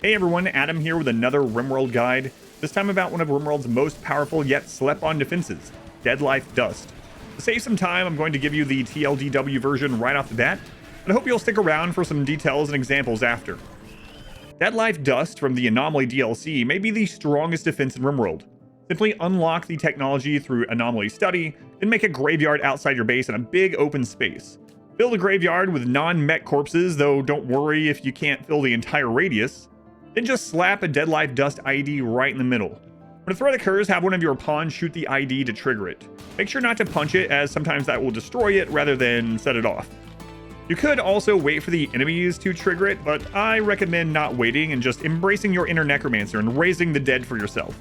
Hey everyone, Adam here with another RimWorld guide, this time about one of RimWorld's most powerful yet slept-on defenses, Deadlife Dust. To save some time, I'm going to give you the TLDW version right off the bat, but I hope you'll stick around for some details and examples after. Deadlife Dust from the Anomaly DLC may be the strongest defense in RimWorld. Simply unlock the technology through Anomaly Study, then make a graveyard outside your base in a big open space. Fill the graveyard with non-mech corpses, though don't worry if you can't fill the entire radius. Then just slap a Deadlife Dust ID right in the middle. When a threat occurs, have one of your pawns shoot the ID to trigger it. Make sure not to punch it, as sometimes that will destroy it rather than set it off. You could also wait for the enemies to trigger it, but I recommend not waiting and just embracing your inner necromancer and raising the dead for yourself.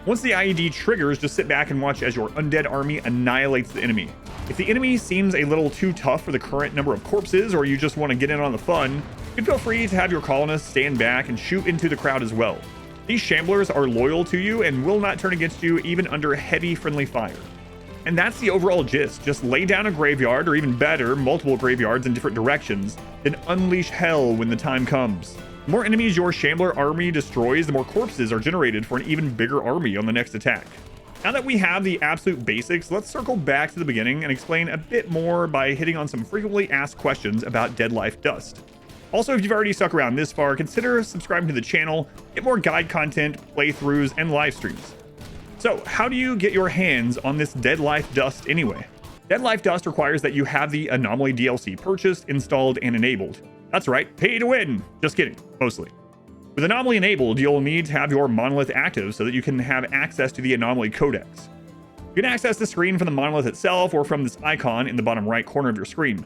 Once the IED triggers, just sit back and watch as your undead army annihilates the enemy. If the enemy seems a little too tough for the current number of corpses, or you just want to get in on the fun, you can feel free to have your colonists stand back and shoot into the crowd as well. These shamblers are loyal to you and will not turn against you even under heavy friendly fire. And that's the overall gist. Just lay down a graveyard, or even better, multiple graveyards in different directions, then unleash hell when the time comes. The more enemies your shambler army destroys, the more corpses are generated for an even bigger army on the next attack. Now that we have the absolute basics, let's circle back to the beginning and explain a bit more by hitting on some frequently asked questions about Deadlife Dust. Also, if you've already stuck around this far, consider subscribing to the channel, get more guide content, playthroughs, and live streams. So, how do you get your hands on this Deadlife Dust anyway? Deadlife Dust requires that you have the Anomaly DLC purchased, installed, and enabled. That's right, pay to win! Just kidding, mostly. With Anomaly enabled, you'll need to have your monolith active so that you can have access to the Anomaly Codex. You can access the screen from the monolith itself or from this icon in the bottom right corner of your screen.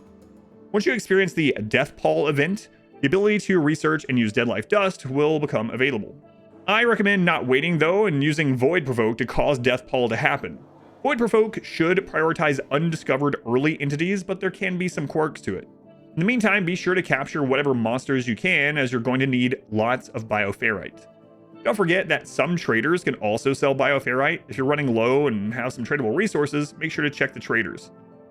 Once you experience the Death Pall event, the ability to research and use Deadlife Dust will become available. I recommend not waiting though and using Void Provoke to cause Death Pall to happen. Void Provoke should prioritize undiscovered early entities, but there can be some quirks to it. In the meantime, be sure to capture whatever monsters you can, as you're going to need lots of bioferrite. Don't forget that some traders can also sell bioferrite. If you're running low and have some tradable resources, make sure to check the traders.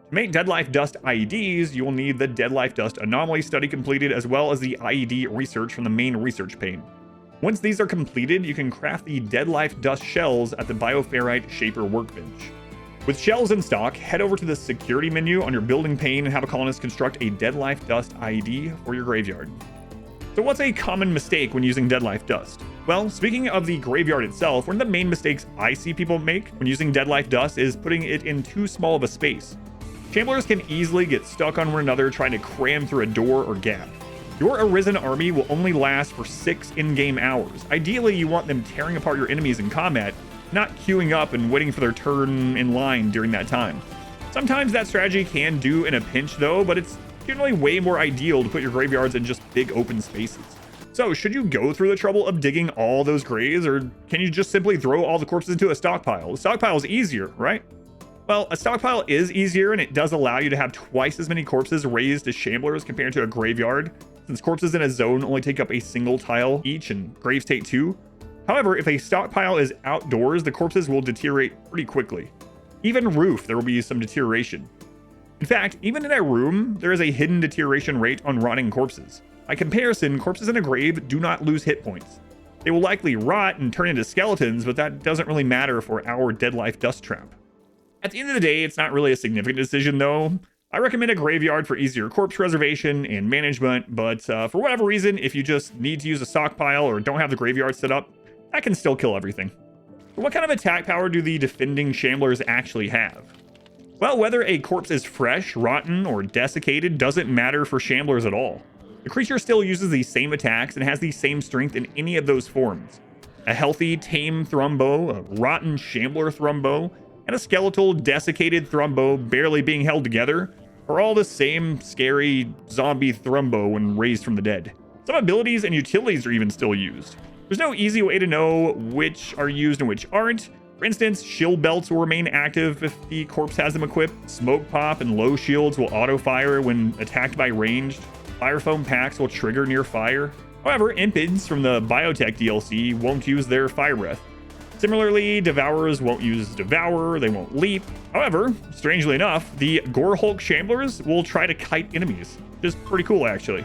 To make Deadlife Dust IEDs, you will need the Deadlife Dust Anomaly Study completed, as well as the IED research from the main research pane. Once these are completed, you can craft the Deadlife Dust shells at the Bioferrite Shaper workbench. With shells in stock, head over to the security menu on your building pane and have a colonist construct a Deadlife Dust IED for your graveyard. So what's a common mistake when using Deadlife Dust? Well, speaking of the graveyard itself, one of the main mistakes I see people make when using Deadlife Dust is putting it in too small of a space. Shamblers can easily get stuck on one another trying to cram through a door or gap. Your Arisen army will only last for 6 in-game hours. Ideally, you want them tearing apart your enemies in combat, not queuing up and waiting for their turn in line during that time. Sometimes that strategy can do in a pinch though, but it's generally way more ideal to put your graveyards in just big open spaces. So should you go through the trouble of digging all those graves, or can you just simply throw all the corpses into a stockpile? The stockpile is easier, right? Well, a stockpile is easier, and it does allow you to have twice as many corpses raised as shamblers compared to a graveyard, since corpses in a zone only take up a single tile each and graves take 2. However, if a stockpile is outdoors, the corpses will deteriorate pretty quickly. Even roof, there will be some deterioration. In fact, even in a room, there is a hidden deterioration rate on rotting corpses. By comparison, corpses in a grave do not lose hit points. They will likely rot and turn into skeletons, but that doesn't really matter for our Deadlife Dust trap. At the end of the day, it's not really a significant decision though. I recommend a graveyard for easier corpse reservation and management, but for whatever reason, if you just need to use a stockpile or don't have the graveyard set up, that can still kill everything. So what kind of attack power do the defending shamblers actually have? Well, whether a corpse is fresh, rotten, or desiccated doesn't matter for shamblers at all. The creature still uses the same attacks and has the same strength in any of those forms. A healthy, tame Thrumbo, a rotten shambler Thrumbo, and a skeletal, desiccated Thrumbo barely being held together are all the same scary zombie Thrumbo when raised from the dead. Some abilities and utilities are even still used. There's no easy way to know which are used and which aren't. For instance, shield belts will remain active if the corpse has them equipped. Smoke pop and low shields will auto-fire when attacked by ranged. Fire foam packs will trigger near fire. However, impids from the Biotech DLC won't use their fire breath. Similarly, Devourers won't use Devour, they won't leap. However, strangely enough, the Gore Hulk Shamblers will try to kite enemies, which is pretty cool actually.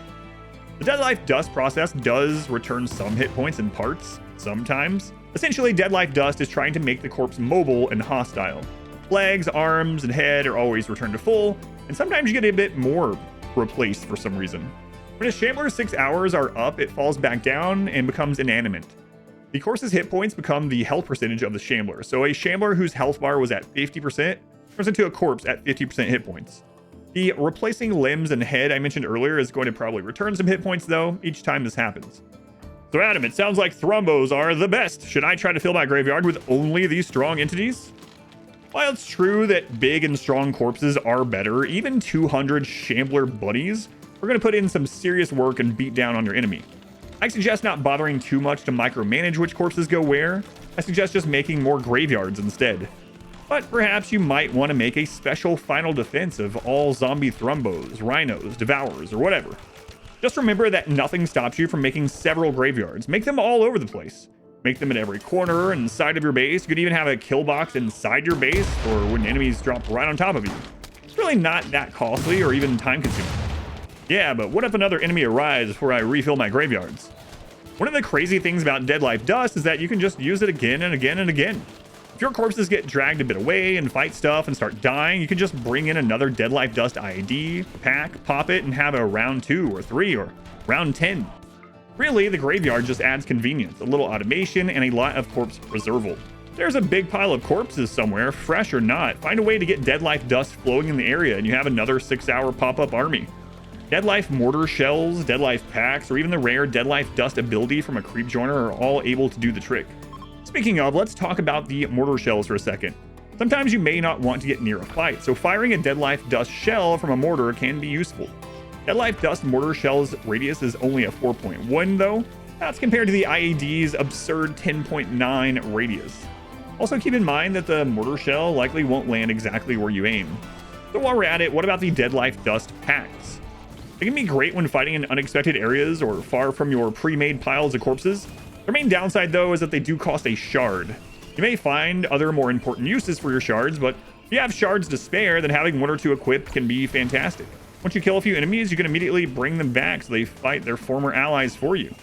The Deadlife Dust process does return some hit points and parts, sometimes. Essentially, Deadlife Dust is trying to make the corpse mobile and hostile. Legs, arms, and head are always returned to full, and sometimes you get a bit more replaced for some reason. When a Shambler's 6 hours are up, it falls back down and becomes inanimate. The corpse's hit points become the health percentage of the Shambler, so a Shambler whose health bar was at 50% turns into a corpse at 50% hit points. The replacing limbs and head I mentioned earlier is going to probably return some hit points though, each time this happens. So Adam, it sounds like thrombos are the best. Should I try to fill my graveyard with only these strong entities? While it's true that big and strong corpses are better, even 200 Shambler buddies are going to put in some serious work and beat down on your enemy. I suggest not bothering too much to micromanage which corpses go where. I suggest just making more graveyards instead. But perhaps you might want to make a special final defense of all zombie thrombos, rhinos, devourers, or whatever. Just remember that nothing stops you from making several graveyards. Make them all over the place. Make them at every corner and side of your base. You could even have a kill box inside your base for when enemies drop right on top of you. It's really not that costly or even time consuming. Yeah, but what if another enemy arrives before I refill my graveyards? One of the crazy things about Deadlife Dust is that you can just use it again and again and again. If your corpses get dragged a bit away and fight stuff and start dying, you can just bring in another Deadlife Dust IED, pack, pop it, and have a round 2 or 3 or round 10. Really, the graveyard just adds convenience, a little automation, and a lot of corpse preserval. There's a big pile of corpses somewhere, fresh or not. Find a way to get Deadlife Dust flowing in the area, and you have another 6-hour pop-up army. Deadlife mortar shells, Deadlife packs, or even the rare Deadlife Dust ability from a creep joiner are all able to do the trick. Speaking of, let's talk about the mortar shells for a second. Sometimes you may not want to get near a fight, so firing a Deadlife Dust shell from a mortar can be useful. Deadlife Dust mortar shell's radius is only a 4.1 though. That's compared to the IED's absurd 10.9 radius. Also keep in mind that the mortar shell likely won't land exactly where you aim. So while we're at it, what about the Deadlife Dust packs? They can be great when fighting in unexpected areas or far from your pre-made piles of corpses. Their main downside though is that they do cost a shard. You may find other more important uses for your shards, but if you have shards to spare, then having 1 or 2 equipped can be fantastic. Once you kill a few enemies, you can immediately bring them back so they fight their former allies for you.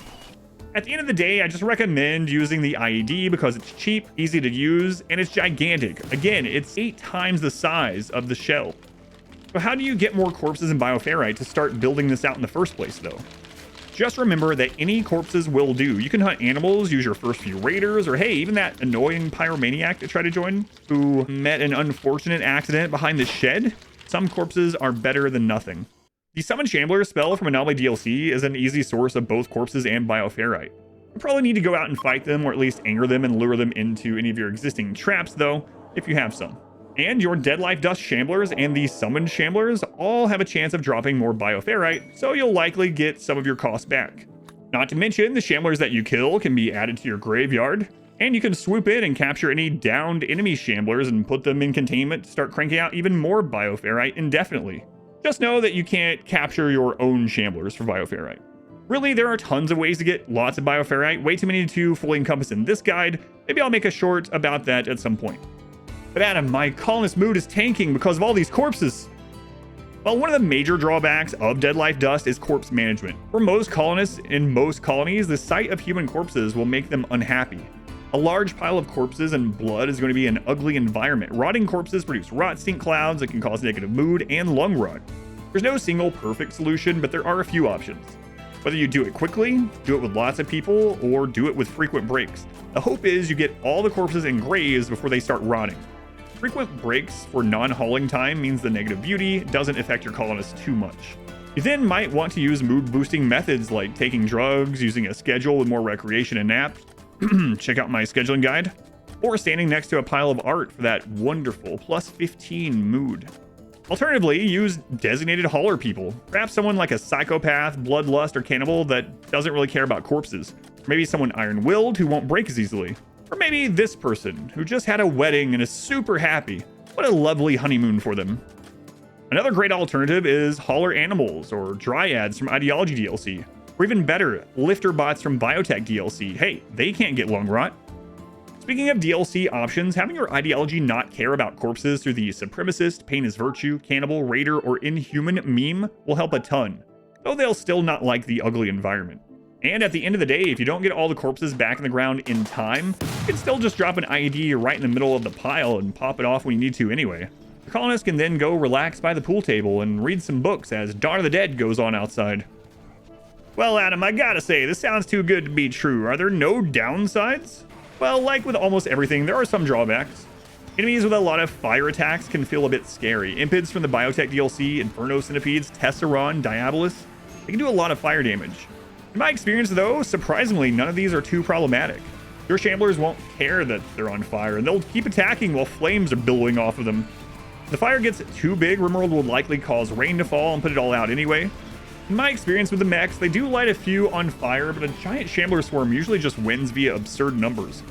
At the end of the day, I just recommend using the IED because it's cheap, easy to use, and it's gigantic. Again, it's 8 times the size of the shell. So how do you get more corpses and bioferrite to start building this out in the first place though? Just remember that any corpses will do. You can hunt animals, use your first few raiders, or hey, even that annoying pyromaniac that tried to join who met an unfortunate accident behind the shed. Some corpses are better than nothing. The Summon Shambler spell from Anomaly DLC is an easy source of both corpses and bioferrite. You probably need to go out and fight them, or at least anger them and lure them into any of your existing traps though, if you have some. And your Deadlife Dust Shamblers and the Summoned Shamblers all have a chance of dropping more bioferrite, so you'll likely get some of your costs back. Not to mention, the Shamblers that you kill can be added to your graveyard, and you can swoop in and capture any downed enemy Shamblers and put them in containment to start cranking out even more bioferrite indefinitely. Just know that you can't capture your own Shamblers for bioferrite. Really, there are tons of ways to get lots of bioferrite, way too many to fully encompass in this guide. Maybe I'll make a short about that at some point. But Adam, my colonist mood is tanking because of all these corpses. Well, one of the major drawbacks of Deadlife Dust is corpse management. For most colonists in most colonies, the sight of human corpses will make them unhappy. A large pile of corpses and blood is going to be an ugly environment. Rotting corpses produce rot stink clouds that can cause negative mood and lung rot. There's no single perfect solution, but there are a few options. Whether you do it quickly, do it with lots of people, or do it with frequent breaks. The hope is you get all the corpses in graves before they start rotting. Frequent breaks for non-hauling time means the negative beauty doesn't affect your colonists too much. You then might want to use mood boosting methods like taking drugs, using a schedule with more recreation and naps. Check out my scheduling guide. Or standing next to a pile of art for that wonderful plus 15 mood. Alternatively, use designated hauler people. Perhaps someone like a psychopath, bloodlust, or cannibal that doesn't really care about corpses. Or maybe someone iron-willed who won't break as easily. Or maybe this person who just had a wedding and is super happy. What a lovely honeymoon for them. Another great alternative is hauler animals or dryads from Ideology DLC. Or even better, lifter bots from Biotech DLC. Hey, they can't get lung rot. Speaking of DLC options, having your ideology not care about corpses through the supremacist, pain is virtue, cannibal, raider, or inhuman meme will help a ton. though they'll still not like the ugly environment. And at the end of the day, if you don't get all the corpses back in the ground in time, you can still just drop an IED right in the middle of the pile and pop it off when you need to anyway. The colonists can then go relax by the pool table and read some books as Dawn of the Dead goes on outside. Well, Adam, I gotta say, this sounds too good to be true. Are there no downsides? Well, like with almost everything, there are some drawbacks. Enemies with a lot of fire attacks can feel a bit scary. Impids from the Biotech DLC, Inferno Centipedes, Tesseron, Diabolus, they can do a lot of fire damage. In my experience though, surprisingly, none of these are too problematic. Your Shamblers won't care that they're on fire, and they'll keep attacking while flames are billowing off of them. If the fire gets too big, RimWorld will likely cause rain to fall and put it all out anyway. In my experience with the mechs, they do light a few on fire, but a giant Shambler swarm usually just wins via absurd numbers.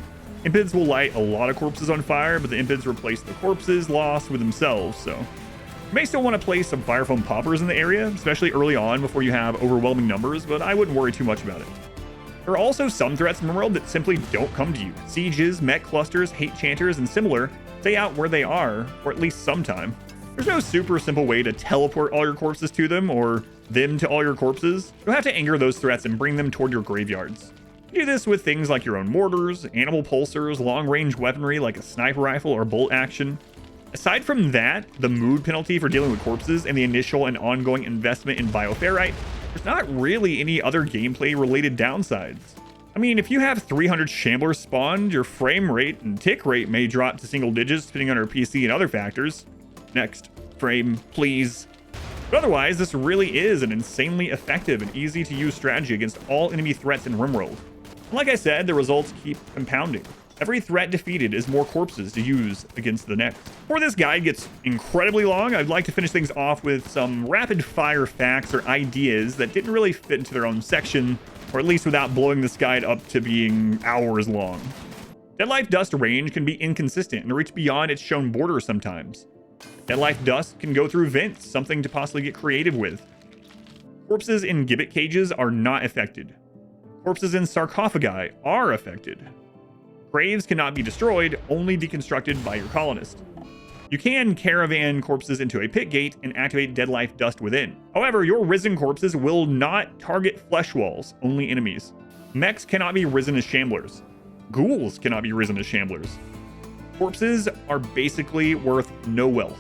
Impids will light a lot of corpses on fire, but the Impids replace the corpses lost with themselves, so... You may still want to place some fire foam poppers in the area, especially early on before you have overwhelming numbers, but I wouldn't worry too much about it. There are also some threats in RimWorld that simply don't come to you. Sieges, mech clusters, hate chanters, and similar stay out where they are, for at least some time. There's no super simple way to teleport all your corpses to them, or them to all your corpses. You'll have to anger those threats and bring them toward your graveyards. You do this with things like your own mortars, animal pulsers, long-range weaponry like a sniper rifle or bolt action. Aside from that, the mood penalty for dealing with corpses and the initial and ongoing investment in bioferrite, there's not really any other gameplay-related downsides. I mean, if you have 300 Shamblers spawned, your frame rate and tick rate may drop to single digits depending on your PC and other factors. Next, frame, please. But otherwise, this really is an insanely effective and easy-to-use strategy against all enemy threats in RimWorld. And like I said, the results keep compounding. Every threat defeated is more corpses to use against the next. Before this guide gets incredibly long, I'd like to finish things off with some rapid-fire facts or ideas that didn't really fit into their own section, or at least without blowing this guide up to being hours long. Deadlife dust range can be inconsistent and reach beyond its shown border sometimes. Deadlife dust can go through vents, something to possibly get creative with. Corpses in gibbet cages are not affected. Corpses in sarcophagi are affected. Graves cannot be destroyed, only deconstructed by your colonist. You can caravan corpses into a pit gate and activate Deadlife dust within. However, your risen corpses will not target flesh walls, only enemies. Mechs cannot be risen as Shamblers. Ghouls cannot be risen as Shamblers. Corpses are basically worth no wealth.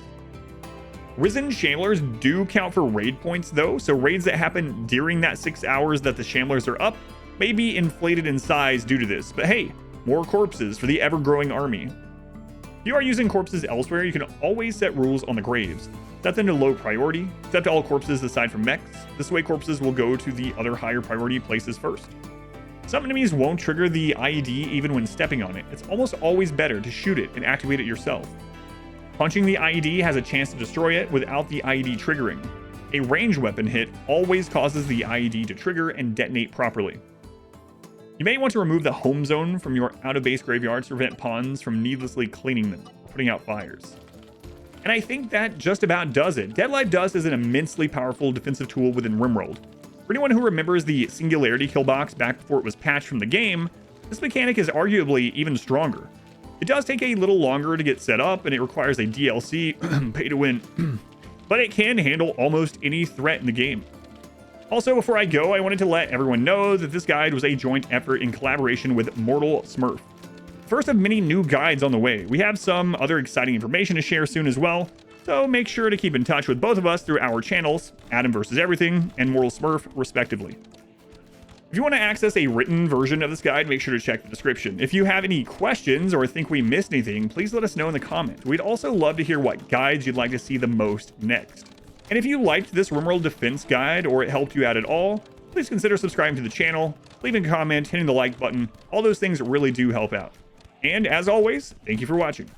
Risen Shamblers do count for raid points though, so raids that happen during that 6 hours that the Shamblers are up may be inflated in size due to this, but hey, more corpses for the ever-growing army. If you are using corpses elsewhere, you can always set rules on the graves. Set them to low priority, set to all corpses aside from mechs. This way corpses will go to the other higher priority places first. Some enemies won't trigger the IED even when stepping on it. It's almost always better to shoot it and activate it yourself. Punching the IED has a chance to destroy it without the IED triggering. A ranged weapon hit always causes the IED to trigger and detonate properly. You may want to remove the home zone from your out-of-base graveyards to prevent pawns from needlessly cleaning them, putting out fires. And I think that just about does it. Deadlife Dust is an immensely powerful defensive tool within RimWorld. For anyone who remembers the Singularity Killbox back before it was patched from the game, this mechanic is arguably even stronger. It does take a little longer to get set up, and it requires a DLC, pay to win, but it can handle almost any threat in the game. Also, before I go, I wanted to let everyone know that this guide was a joint effort in collaboration with Mortal Smurf. First of many new guides on the way. We have some other exciting information to share soon as well, so make sure to keep in touch with both of us through our channels, Adam vs Everything and Mortal Smurf, respectively. If you want to access a written version of this guide, make sure to check the description. If you have any questions or think we missed anything, please let us know in the comments. We'd also love to hear what guides you'd like to see the most next. And if you liked this RimWorld Defense guide or it helped you out at all, please consider subscribing to the channel, leaving a comment, hitting the like button. All those things really do help out. And as always, thank you for watching.